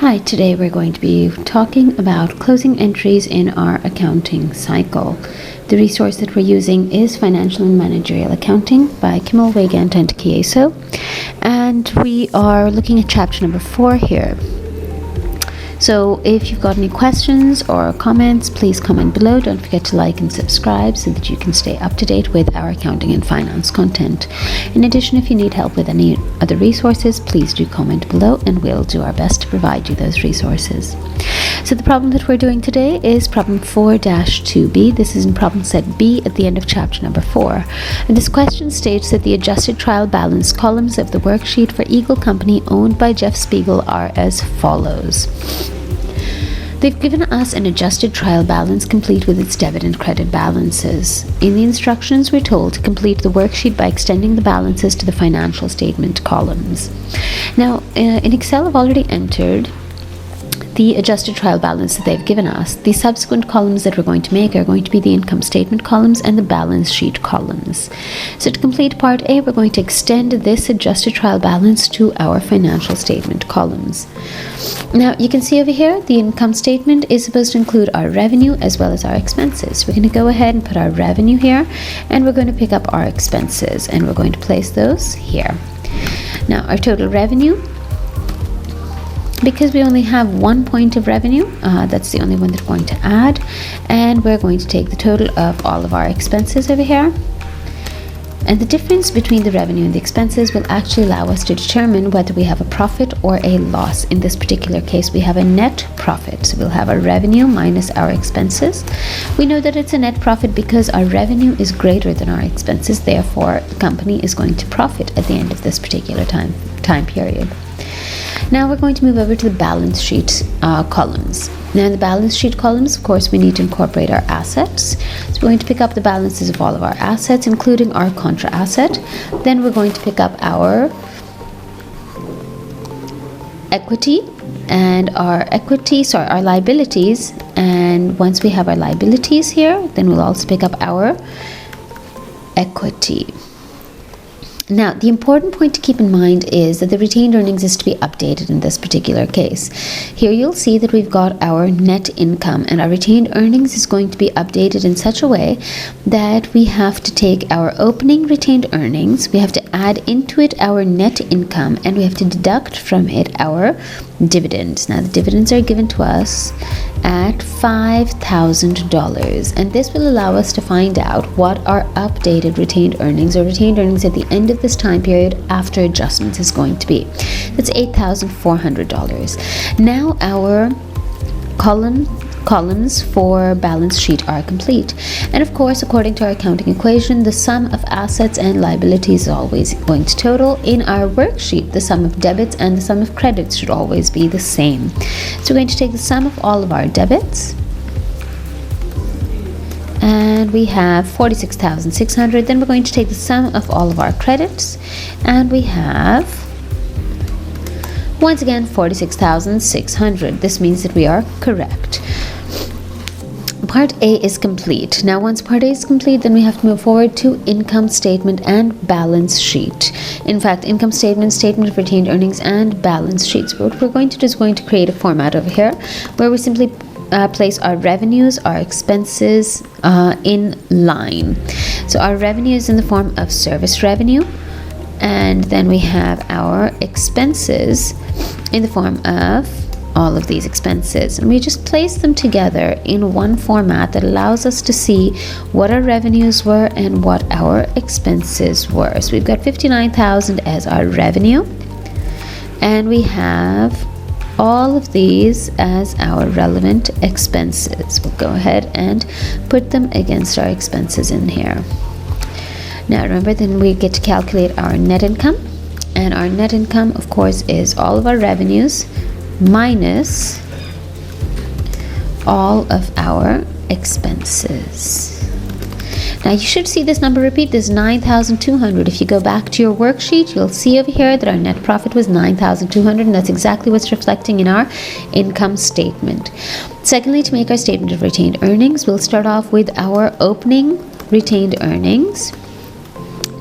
Hi, today we're going to be talking about closing entries in our accounting cycle. The resource that we're using is Financial and Managerial Accounting by Kimmel Weygandt Kieso, and we are looking at chapter number 4 here. So if you've got any questions or comments, please comment below. Don't forget to like and subscribe so that you can stay up to date with our accounting and finance content. In addition, if you need help with any other resources, please do comment below and we'll do our best to provide you those resources. So the problem that we're doing today is problem 4-2B. This is in problem set B at the end of chapter number 4. And this question states that the adjusted trial balance columns of the worksheet for Eagle Company owned by Jeff Spiegel are as follows. They've given us an adjusted trial balance complete with its debit and credit balances. In the instructions, we're told to complete the worksheet by extending the balances to the financial statement columns. Now, in Excel, I've already entered the adjusted trial balance that they've given us. The subsequent columns that we're going to make are going to be the income statement columns and the balance sheet columns. So to complete part A, we're going to extend this adjusted trial balance to our financial statement columns. Now you can see over here the income statement is supposed to include our revenue as well as our expenses. We're going to go ahead and put our revenue here, and we're going to pick up our expenses and we're going to place those here. Now our total revenue, because we only have 1 point of revenue, that's the only one that we're going to add, and we're going to take the total of all of our expenses over here. And the difference between the revenue and the expenses will actually allow us to determine whether we have a profit or a loss. In this particular case, we have a net profit. So we'll have our revenue minus our expenses. We know that it's a net profit because our revenue is greater than our expenses. Therefore, the company is going to profit at the end of this particular time period. Now we're going to move over to the balance sheet columns. Now in the balance sheet columns, of course, we need to incorporate our assets. So we're going to pick up the balances of all of our assets, including our contra asset. Then we're going to pick up our equity and our liabilities. And once we have our liabilities here, then we'll also pick up our equity. Now, the important point to keep in mind is that the retained earnings is to be updated in this particular case. Here you'll see that we've got our net income, and our retained earnings is going to be updated in such a way that we have to take our opening retained earnings, we have to add into it our net income, and we have to deduct from it our dividends. Now, the dividends are given to us at $5,000, and this will allow us to find out what our updated retained earnings or retained earnings at the end of this time period after adjustments is going to be. That's $8,400. Now our columns for balance sheet are complete, and of course, according to our accounting equation, the sum of assets and liabilities is always going to total. In our worksheet, the sum of debits and the sum of credits should always be the same. So we're going to take the sum of all of our debits, and we have 46,600. Then we're going to take the sum of all of our credits, and we have, once again, 46,600. This means that we are correct. Part A is complete. Now, once Part A is complete, then we have to move forward to income statement and balance sheet. In fact, income statement, statement of retained earnings, and balance sheets. What we're going to do is going to create a format over here where we simply place our revenues, our expenses in line. So our revenue is in the form of service revenue, and then we have our expenses in the form of all of these expenses, and we just place them together in one format that allows us to see what our revenues were and what our expenses were. So we've got 59,000 as our revenue, and we have all of these as our relevant expenses. We'll go ahead and put them against our expenses in here. Now remember, then we get to calculate our net income, and our net income, of course, is all of our revenues minus all of our expenses. Now you should see this number repeat. This is 9,200. If you go back to your worksheet, you'll see over here that our net profit was 9,200, and that's exactly what's reflecting in our income statement. Secondly, to make our statement of retained earnings, we'll start off with our opening retained earnings.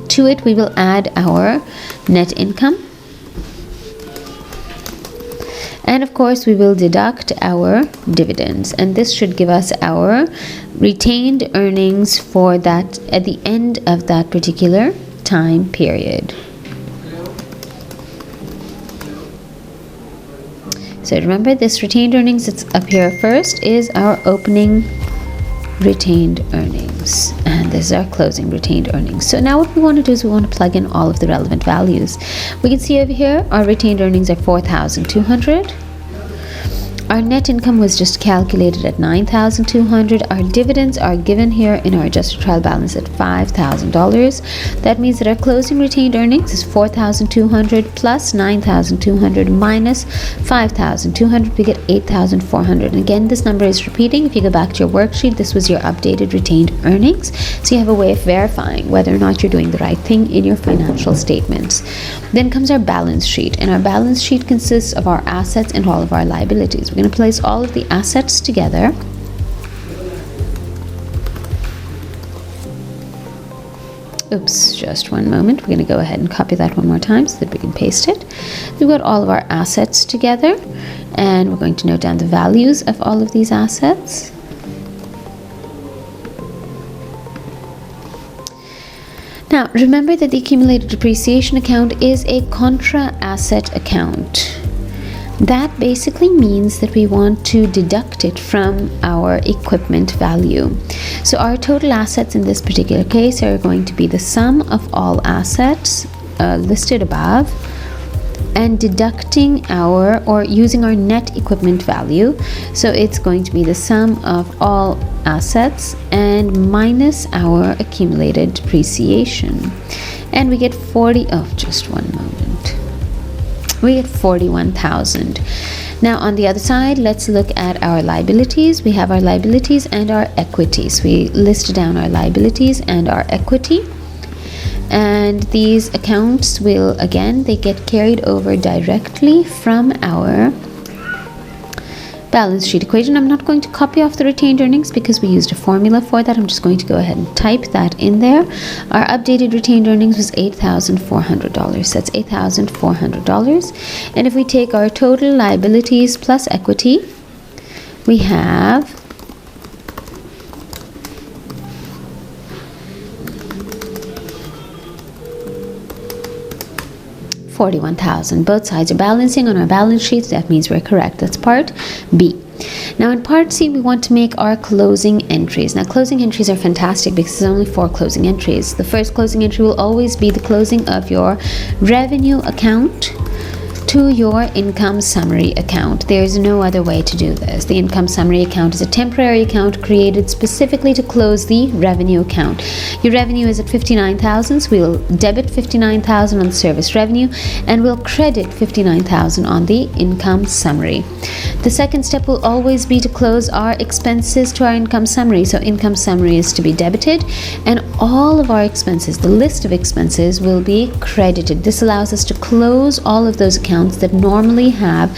To it, we will add our net income. And of course, we will deduct our dividends. And this should give us our retained earnings for that at the end of that particular time period. So remember, this retained earnings that's up here first is our opening retained earnings, and this is our closing retained earnings. So now what we want to do is we want to plug in all of the relevant values. We can see over here our retained earnings are 4,200. Our net income was just calculated at 9,200. Our dividends are given here in our adjusted trial balance at $5,000. That means that our closing retained earnings is 4,200 plus 9,200 minus 5,200. We get 8,400. And again, this number is repeating. If you go back to your worksheet, this was your updated retained earnings. So you have a way of verifying whether or not you're doing the right thing in your financial statements. Then comes our balance sheet, and our balance sheet consists of our assets and all of our liabilities. We're going to place all of the assets together. Oops, just one moment. We're going to go ahead and copy that one more time so that we can paste it. We've got all of our assets together, and we're going to note down the values of all of these assets. Now, remember that the accumulated depreciation account is a contra asset account. That basically means that we want to deduct it from our equipment value. So our total assets in this particular case are going to be the sum of all assets listed above, and deducting or using our net equipment value. So it's going to be the sum of all assets and minus our accumulated depreciation. And we get just one moment. We get 41,000. Now on the other side, let's look at our liabilities. We have our liabilities and our equities. We listed down our liabilities and our equity. And these accounts will, again, they get carried over directly from our balance sheet equation. I'm not going to copy off the retained earnings because we used a formula for that. I'm just going to go ahead and type that in there. Our updated retained earnings was $8,400. That's $8,400. And if we take our total liabilities plus equity, we have $41,000. Both sides are balancing on our balance sheets. That means we're correct. That's part B. Now in part C, we want to make our closing entries. Now closing entries are fantastic because there's only 4 closing entries. The first closing entry will always be the closing of your revenue account to your income summary account. There's no other way to do this. The income summary account is a temporary account created specifically to close the revenue account. Your revenue is at 59,000, so we'll debit 59,000 on the service revenue and we'll credit 59,000 on the income summary. The second step will always be to close our expenses to our income summary. So income summary is to be debited and all of our expenses, the list of expenses, will be credited. This allows us to close all of those accounts that normally have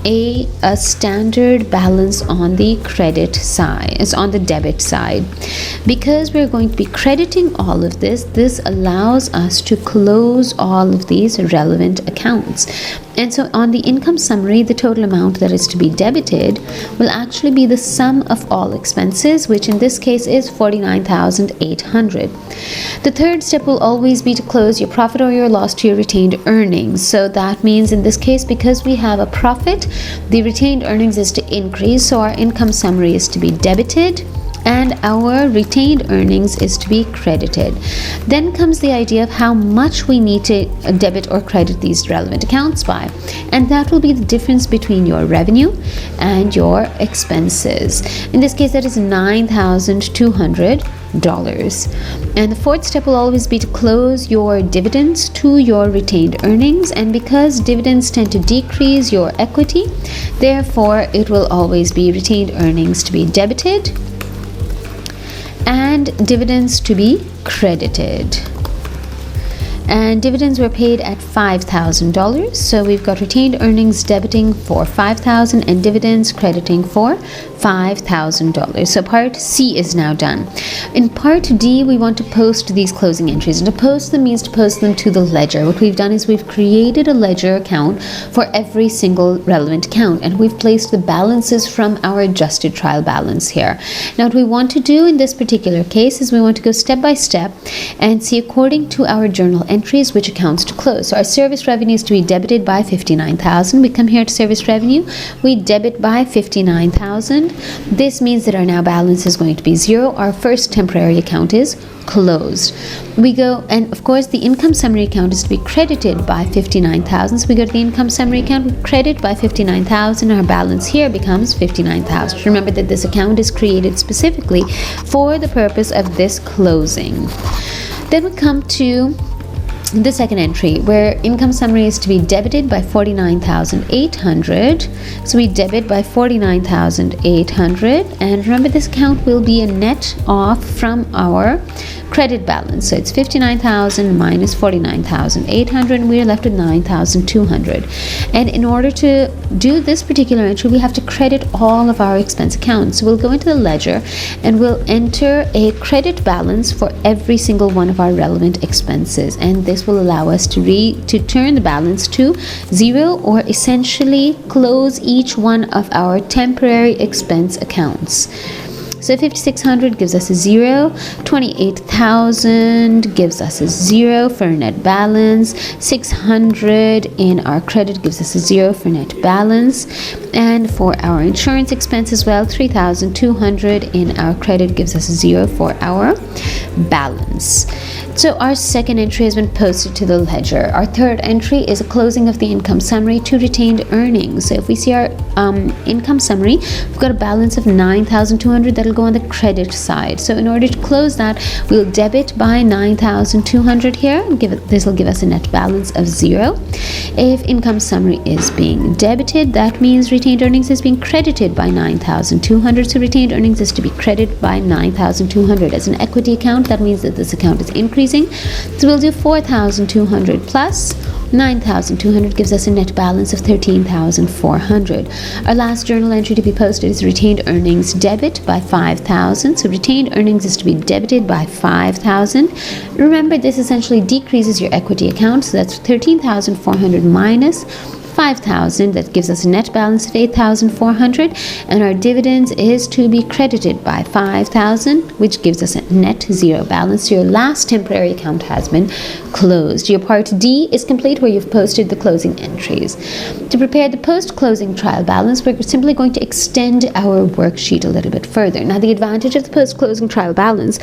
a standard balance on the credit side, it's on the debit side. Because we're going to be crediting all of this, this allows us to close all of these relevant accounts. And so on the income summary, the total amount that is to be debited will actually be the sum of all expenses, which in this case is $49,800. The third step will always be to close your profit or your loss to your retained earnings. So that means in this case, because we have a profit, the retained earnings is to increase, so our income summary is to be debited and our retained earnings is to be credited. Then comes the idea of how much we need to debit or credit these relevant accounts by, and that will be the difference between your revenue and your expenses. In this case, that is $9,200. And the fourth step will always be to close your dividends to your retained earnings, and because dividends tend to decrease your equity, therefore it will always be retained earnings to be debited and dividends to be credited. And dividends were paid at $5,000, so we've got retained earnings debiting for $5,000 and dividends crediting for $5,000. So part C is now done. In part D, we want to post these closing entries, and to post them means to post them to the ledger. What we've done is we've created a ledger account for every single relevant account, and we've placed the balances from our adjusted trial balance here. Now what we want to do in this particular case is we want to go step by step and see, according to our journal entries, which accounts to close. So our service revenue is to be debited by $59,000. We come here to service revenue, we debit by $59,000. This means that our now balance is going to be 0. Our first temporary account is closed. We go, and of course the income summary account is to be credited by $59,000. So we go to the income summary account, we credit by $59,000. Our balance here becomes $59,000. Remember that this account is created specifically for the purpose of this closing. Then we come to the second entry, where income summary is to be debited by $49,800. So we debit by $49,800, and remember this account will be a net off from our credit balance. So it's $59,000 minus $49,800, and we're left with $9,200. And in order to do this particular entry, we have to credit all of our expense accounts. So we'll go into the ledger and we'll enter a credit balance for every single one of our relevant expenses, and this will allow us to turn the balance to 0, or essentially close each one of our temporary expense accounts. So 5,600 gives us a 0, 28,000 gives us a 0 for net balance, 600 in our credit gives us a 0 for net balance, and for our insurance expense as well, 3,200 in our credit gives us a 0 for our balance. So our second entry has been posted to the ledger. Our third entry is a closing of the income summary to retained earnings. So if we see our income summary, we've got a balance of $9,200 that'll go on the credit side. So in order to close that, we'll debit by $9,200 here. This will give us a net balance of 0. If income summary is being debited, that means retained earnings is being credited by $9,200. So retained earnings is to be credited by $9,200. As an equity account, that means that this account is increasing. So we'll do 4,200 plus 9,200 gives us a net balance of 13,400. Our last journal entry to be posted is retained earnings debit by 5,000. So retained earnings is to be debited by 5,000. Remember, this essentially decreases your equity account. So that's 13,400 minus 5,000. That gives us a net balance of 8,400, and our dividends is to be credited by 5,000, which gives us a net 0 balance. So your last temporary account has been closed. Your part D is complete, where you've posted the closing entries. To prepare the post-closing trial balance, we're simply going to extend our worksheet a little bit further. Now, the advantage of the post-closing trial balance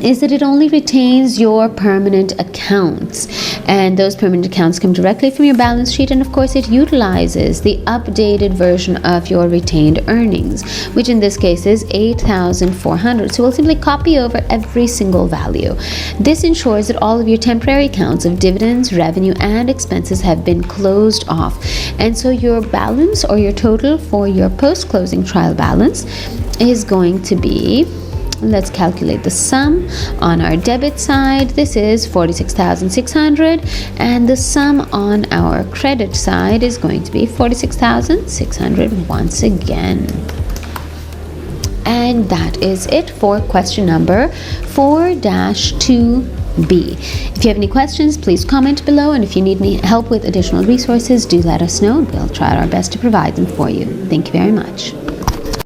is that it only retains your permanent accounts, and those permanent accounts come directly from your balance sheet, and of course it utilizes the updated version of your retained earnings, which in this case is 8,400. So we'll simply copy over every single value. This ensures that all of your temporary accounts of dividends, revenue, and expenses have been closed off, and so your balance, or your total for your post-closing trial balance, is going to be, let's calculate the sum. On our debit side, this is 46,600, and the sum on our credit side is going to be 46,600 once again. And that is it for question number 4-2B. If you have any questions, please comment below, and if you need any help with additional resources, do let us know. We'll try our best to provide them for you. Thank you very much.